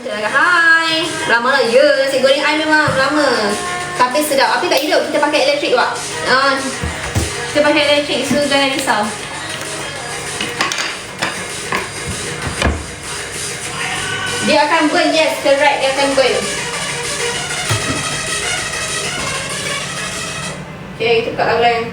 cakap hai. Lama lah. Ya, nasi goreng I memang lama. Tapi sedap. Tapi tak hidup. Kita pakai elektrik wak. Kita pakai elektrik. So jangan risau. Dia akan burn. Yes, correct. Dia akan burn. Okay, kita buka lagu lain.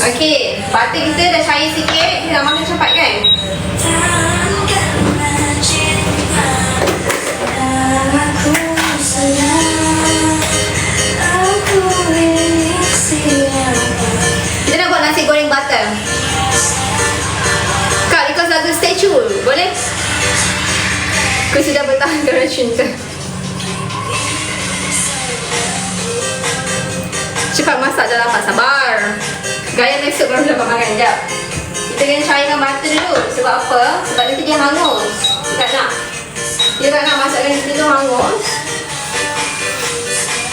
Okey, butter kita dah cair sikit. Kita nak makan cepat kan? Kita nak buat nasi goreng butter. Kak, request lagu Statue, boleh? Aku sudah bertahan kerana cinta. Cepat masak dah dapat, sabar. Gaya besok baru dapat makan. Sekejap. Kita kena cairkan butter dulu. Sebab apa? Sebab nanti dia hangus. Dia tak nak. Dia tak nak masakkan kita tu hangus.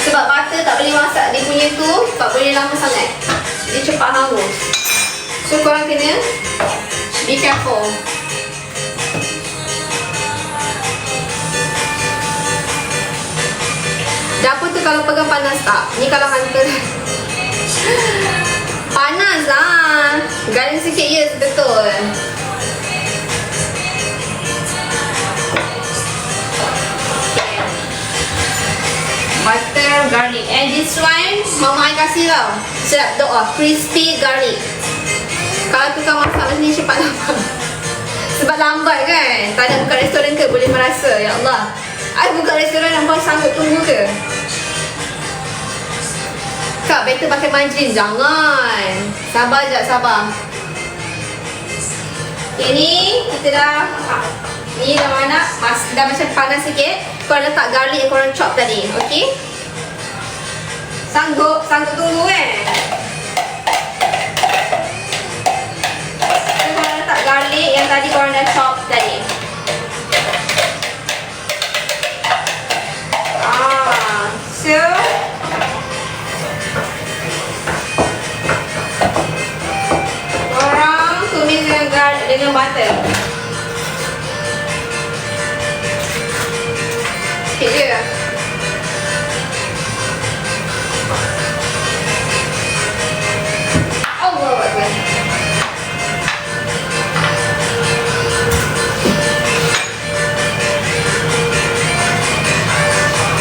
Sebab butter tak boleh masak. Dia punya tu tak boleh lama sangat. Dia cepat hangus. So korang kena be careful. Dapur tu kalau pegang panas tak? Ni kalau hantar panas lah. Garing sikit je, betul. Butter, garlic. And this one, mama I kasih tau. Sedap doa, crispy garlic. Kalau tukang masak macam ni cepat dapat. Sebab lambat kan? Tak ada buka restoran ke? Boleh merasa, ya Allah. I buka restoran nampak sanggup tunggu ke? Kak, better pakai margarine. Jangan. Sabar sekejap, sabar. Ini kita dah, ni dah mana? Dah macam panas sikit. Korang letak garlic yang korang chop tadi. Okay? Sanggup tunggu kan? So, korang letak garlic yang tadi korang dah chop tadi. So korang tumis dengan butter. Sikit je. Allah Akbar.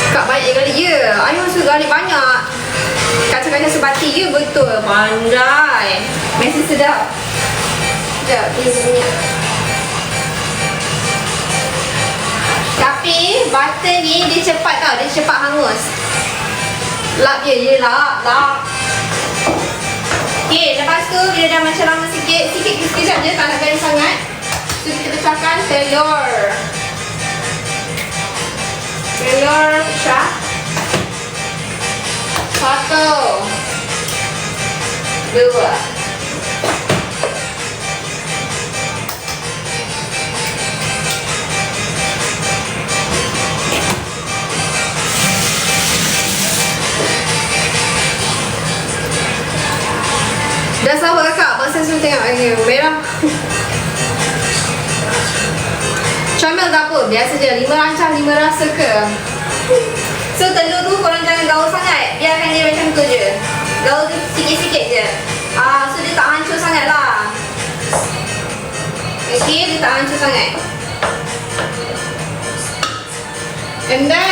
Kak, banyak garlic je. Ayuh suka garlic banyak. Kacang-kacang sebati je, betul. Pandai. Mesti sedap. Sekejap, dia minyak. Tapi butter ni dia cepat tau. Dia cepat hangus. Lap je, lap. Okay, lepas tu bila dah macam lama sikit. Sekejap je, tak nak garing sangat. So kita pecahkan telur. Telur pecah. 1 2 dah sabar kakak, masa saya tengok merah. Comel tak apa, biasa je. 5 rancang, 5 rasa ke. So telur tu korang jangan gaul sangat. Biarkan dia macam tu je. Gaul tu sikit-sikit je. So dia tak hancur sangat lah. Okay, dia tak hancur sangat. And then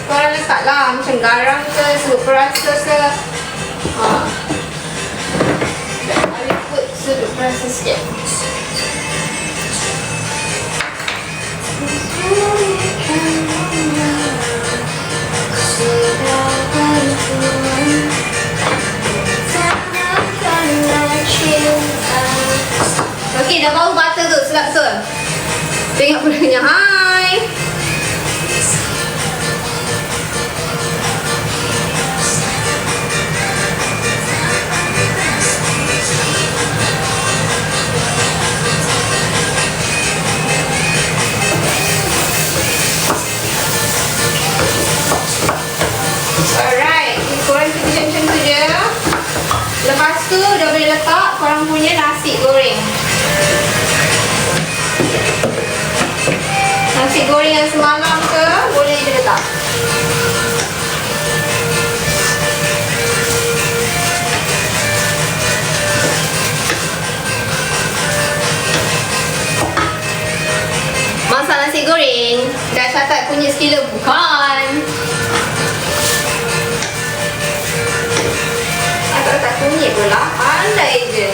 korang letak lah macam garam ke, sebut perasa ke. I put sebut perasa sikit. Okey, dah bau butter tu, sedap betul. Tengok pulangnya, hai. korang punya nasi goreng. Nasi goreng yang semalam ke, boleh je letak. Masak nasi goreng, dah catat punya skiller bukan? Tak kunyit pula, pandai je.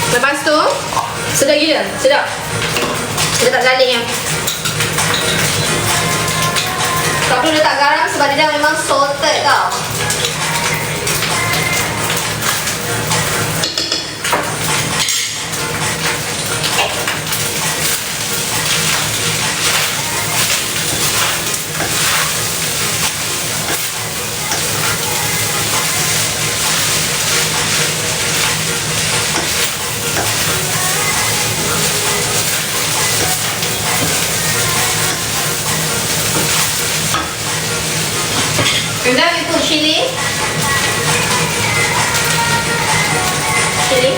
Lepas tu, sedap gila, sedap. Dia tak galing ya. Tak perlu letak garam sebab dia dah memang salted tau. And then we put chili. Chili.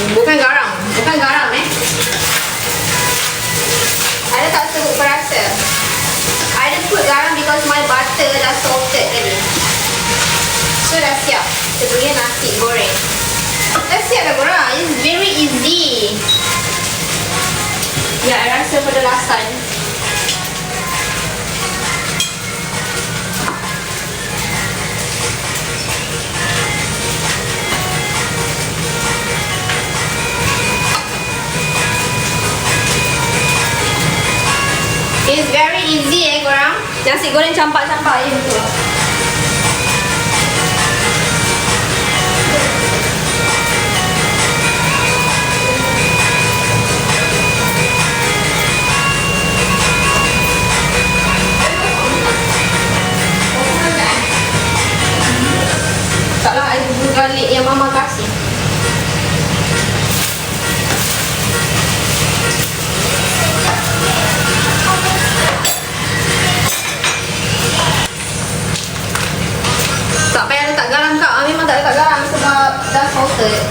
Bukan garam Ada tak sebut perasa. I dah put garam because my butter dah salted tadi. So dah siap kita punya nasi goreng. Dah siap dah korang. It's very easy. Ya, I rasa pada lasan. It's very easy korang. Nasi goreng campak-campak je betul. Taklah ada bubur garlic yang mama kasih. Tak payah letak garam kak. Memang tak letak garam sebab dah salted.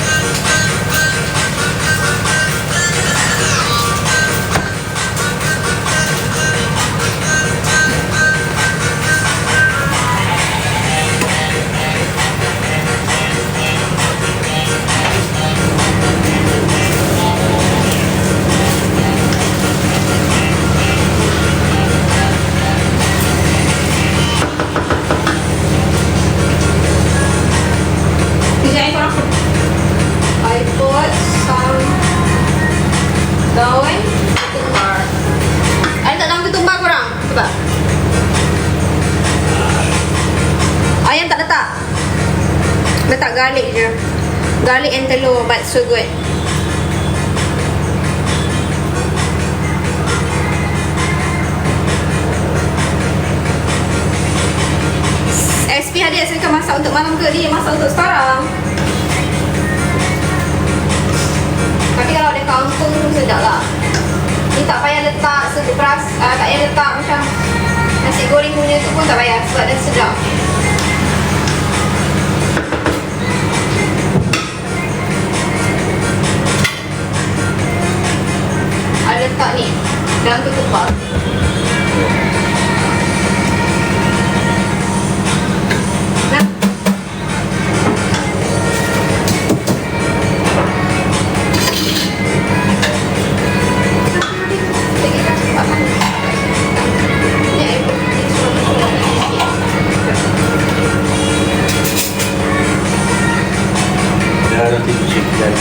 Kejap korang. letak garlic je. Garlic and telur, but so good. SP adik saya masak untuk malam ke? Dia masak untuk sekarang. Tapi kalau ada kampung tu sedap lah. Ni tak payah letak seberas, tak payah letak macam nasi goreng punya tu pun tak payah sebab dah sedap. Ada letak ni dalam ketupat.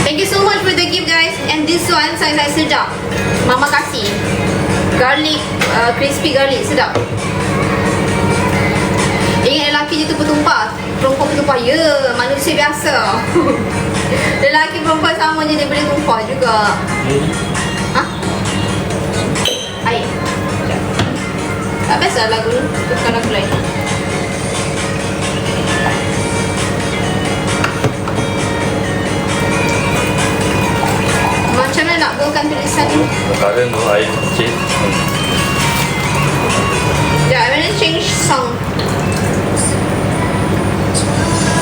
Thank you so much for the gift guys. And this one sangat sedap. Mama kasih garlic, crispy garlic, sedap. Ingat lelaki je tu bertumpah, perempuan bertumpah. Ya, manusia biasa. Lelaki perempuan sama je, dia boleh tumpah juga. Ha? Air. Tak biasa lagu ni, bukan lagu lain. Macam mana nak buatkan tulisan ni? Sekarang tu air kecil. Ya, I want to change song.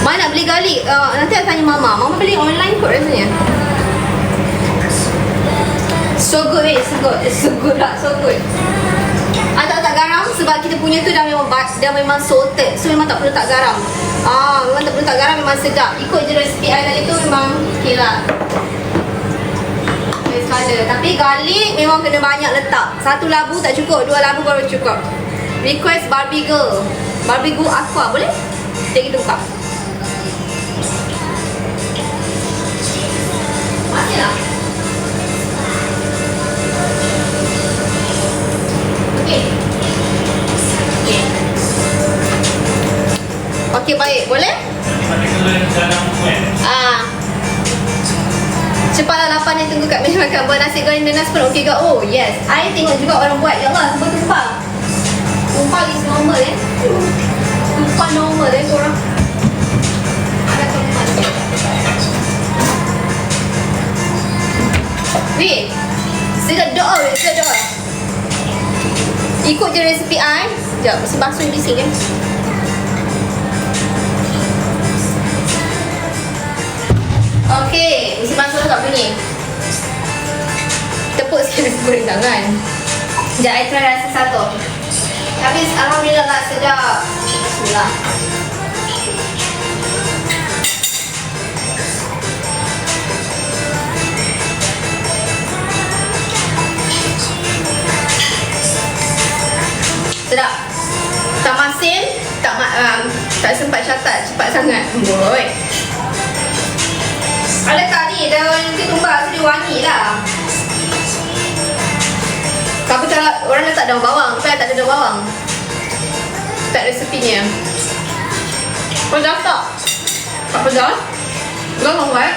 Mana nak beli garlic? Nanti aku tanya Mama. Mama beli online kot rasanya. So good so good. It's so good lah, so good. Tak letak garam sebab kita punya tu dah memang salted. So memang tak perlu letak garam. Memang tak perlu letak garam, memang sedap. Ikut je resipi I tadi tu memang okay lah. Tapi garlic memang kena banyak letak. 1 labu tak cukup, 2 labu baru cukup. Request Barbie girl, Barbie girl aqua boleh? Kita tukar. Masih lah. Okay. Okay baik, boleh? Cepatlah lapar yang tunggu kat meja makan. Buat nasi goreng dan nasi pun okey ke? Oh yes, I tengok juga orang buat. Ya Allah, semua tumpah. Tumpah is normal Tumpah normal korang. Ada tumpah. Weh, sedap doa weh, sedap doa. Ikut je resipi I. Sekejap, mesti basuh bising kan. Okey, mesti basuh tak bunyi. Tepuk sikit nasi goreng tangan. Sekejap, I try rasa satu. Tapi alhamdulillah lah, sedap. Bismillah. Sedap. Tak masin, tak sempat catat, cepat sangat. Boy. Letak ni daun ketumbar tu dia wangi lah. Tapi kalau orang letak daun bawang, tapi tak ada daun bawang. Tak resepinya. Pedas tak? Tak pedas? Gak mau buat?